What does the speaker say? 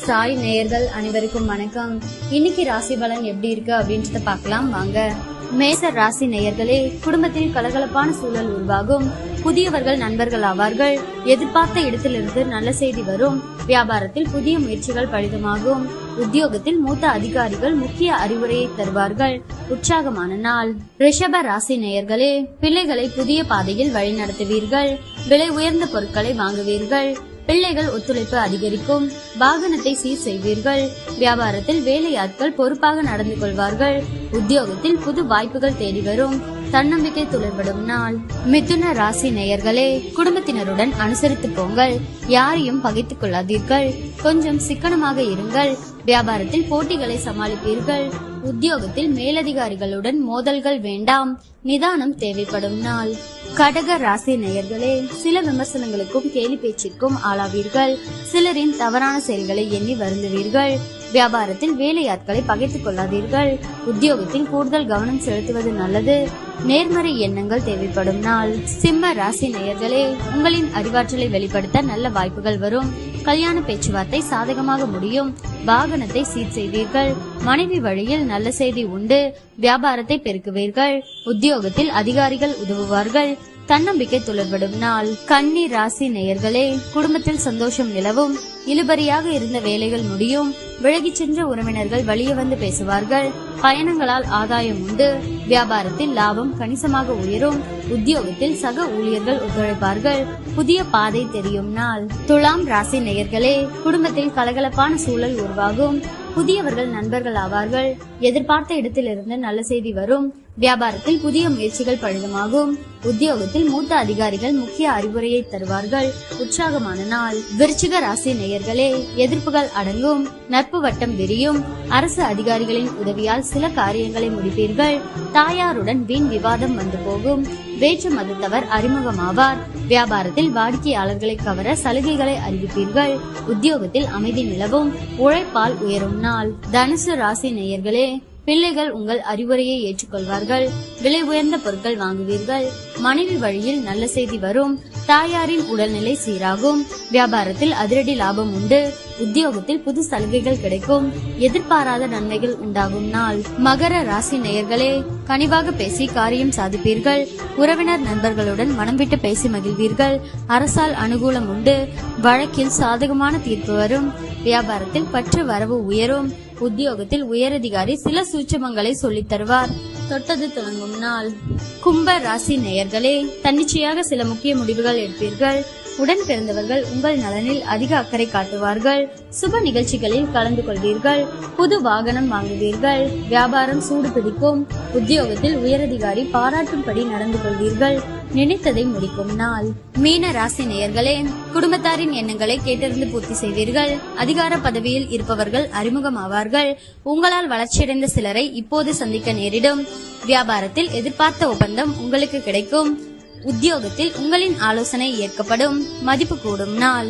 சாய் நேயர்கள் அனைவருக்கும் வணக்கம். இன்னைக்கு ராசி பலன் எப்படி இருக்கு அப்படின்றத பார்க்கலாம் வாங்க. மேச ராசி நேயர்களே, குடும்பத்தில் கலகலப்பான சூழல் உருவாகும். புதியவர்கள் நண்பர்கள் ஆவார்கள். எதிர்பார்த்த இடத்திலிருந்து நல்ல செய்தி வரும். வியாபாரத்தில் புதிய முயற்சிகள் பலிதமாகும். உத்தியோகத்தில் மூத்த அதிகாரிகள் முக்கிய அறிவுரையை தருவார்கள். உற்சாகமான நாள். ரிஷப ராசி நேயர்களே, பிள்ளைகளை புதிய பாதையில் வழிநடத்துவீர்கள். விலை உயர்ந்த பொருட்களை வாங்குவீர்கள். பிள்ளைகள் ஒத்துழைப்பு அதிகரிக்கும். வாகனத்தை சீர் செய்வீர்கள். வியாபாரத்தில் வேலையாட்கள் பொறுப்பாக நடந்து கொள்வார்கள். உத்தியோகத்தில் புது வாய்ப்புகள் தேடி வரும். தன்னம்பிக்கை துளிர்விடும் நாள். மிதுன ராசி நேயர்களே, குடும்பத்தினருடன் அனுசரித்து போங்கள். யாரையும் பகைத்துக் கொள்ளாதீர்கள். கொஞ்சம் சிக்கனமாக இருங்கள். வியாபாரத்தில் போட்டிகளை சமாளிப்பீர்கள். உத்தியோகத்தில் மேலதிகாரிகளுடன் மோதல்கள் வேண்டாம். நிதானம் தேவைப்படும் நாள். கடக ராசி நேயர்களே, சில விமர்சனங்களுக்கும் கேலி பேச்சிற்கும் ஆளாவீர்கள். சிலரின் தவறான செயல்களை எண்ணி வருந்துவீர்கள். வியாபாரத்தில் வேலையாட்களை பகைத்துக் கொள்ளாதீர்கள். உத்தியோகத்தில் கூடுதல் கவனம் செலுத்துவது நல்லது. நேர்மறை எண்ணங்கள் தேவைப்படும் நாள். சிம்ம ராசி நேயர்களே, உங்களின் அறிவாற்றலை வெளிப்படுத்த நல்ல வாய்ப்புகள் வரும். கல்யாண பேச்சுவார்த்தை சாதகமாக முடியும். வாகனத்தை சீர் செய்வீர்கள். மனைவி வழியில் நல்ல செய்தி உண்டு. வியாபாரத்தை பெருக்குவீர்கள். உத்தியோகத்தில் அதிகாரிகள் உதவுவார்கள். தன்னம்பிக்கை துளிர்விடும் நாள். கன்னி ராசி நேயர்களே, குடும்பத்தில் சந்தோஷம் நிலவும். இழுபறியாக இருந்த வேலைகள் முடியும். விலகி சென்ற உறவினர்கள் வழியே வந்து பேசுவார்கள். பயணங்களால் ஆதாயம் உண்டு. வியாபாரத்தில் லாபம் கணிசமாக உயரும். உத்தியோகத்தில் சக ஊழியர்கள் ஒத்துழைப்பார்கள். புதிய பாதை தெரியும் நாள். துலாம் ராசி நேயர்களே, குடும்பத்தில் கலகலப்பான சூழல் உருவாகும். புதியவர்கள் நண்பர்கள் ஆவார்கள். எதிர்பார்த்த இடத்திலிருந்து நல்ல செய்தி வரும். வியாபாரத்தில் புதிய முயற்சிகள் பலிதமாகும். உத்தியோகத்தில் மூத்த அதிகாரிகள் முக்கிய அறிவுரையை தருவார்கள். உற்சாகமான நாள். விருச்சிக ராசி நேயர்களே, எதிர்ப்புகள் அடங்கும். நட்பு வட்டம் விரியும். அரசு அதிகாரிகளின் உதவியால் சில காரியங்களை முடிப்பீர்கள். தாயாருடன் வீண் விவாதம் வந்து போகும். வேற்று மதத்தவர் அறிமுகமாவார். வியாபாரத்தில் வாடிக்கையாளர்களை கவர சலுகைகளை அறிவிப்பீர்கள். உத்தியோகத்தில் அமைதி நிலவும். உழைப்பால் உயரும் நாள். தனுசு ராசி நேயர்களே, பிள்ளைகள் உங்கள் அறிவுரையை ஏற்றுக்கொள்வார்கள். விலை உயர்ந்த பொருட்கள் வாங்குவீர்கள். மனைவி வழியில் நல்ல செய்தி வரும். தாயாரின் உடல்நிலை சீராகும். வியாபாரத்தில் அதிரடி லாபம் உண்டு. உத்தியோகத்தில் புது சலுகைகள் கிடைக்கும். எதிர்பாராத நன்மைகள் உண்டாகும் நாள். மகர ராசி நேயர்களே, கனிவாக பேசி காரியம் சாதிப்பீர்கள். உறவினர் நண்பர்களுடன் மனம் விட்டு பேசி மகிழ்வீர்கள். அரசால் அனுகூலம் உண்டு. வழக்கில் சாதகமான தீர்ப்பு வரும். வியாபாரத்தில் பற்று வரவு உயரும். உத்தியோகத்தில் உயரதிகாரி சில சூட்சமங்களை சொல்லித் தருவார். தொட்டது தொடங்கும் நாள். கும்ப ராசி நேயர்களே, தன்னிச்சையாக சில முக்கிய முடிவுகள் எடுப்பீர்கள். உடன் பிறந்தவர்கள் உங்கள் நலனில் அதிக அக்கறை காட்டுவார்கள். சுப நிகழ்ச்சிகளில் கலந்து கொள்வீர்கள். புது வாகனம் வாங்குவீர்கள். வியாபாரம் சூடு பிடிக்கும். உத்தியோகத்தில் உயரதிகாரி பாராட்டும்படி நடந்து கொள்வீர்கள். நினைத்ததை முடிக்கும் நாள். மீன ராசி நேயர்களே, குடும்பத்தாரின் எண்ணங்களை கேட்டறிந்து பூர்த்தி செய்வீர்கள். அதிகார பதவியில் இருப்பவர்கள் அறிமுகமாவார்கள். உங்களால் வளர்ச்சியடைந்த சிலரை இப்போது சந்திக்க நேரிடும். வியாபாரத்தில் எதிர்பார்த்த ஒப்பந்தம் உங்களுக்கு கிடைக்கும். உத்தியோகத்தில் உங்களின் ஆலோசனை ஏற்கப்படும். மதிப்பு கூடும் நாள்.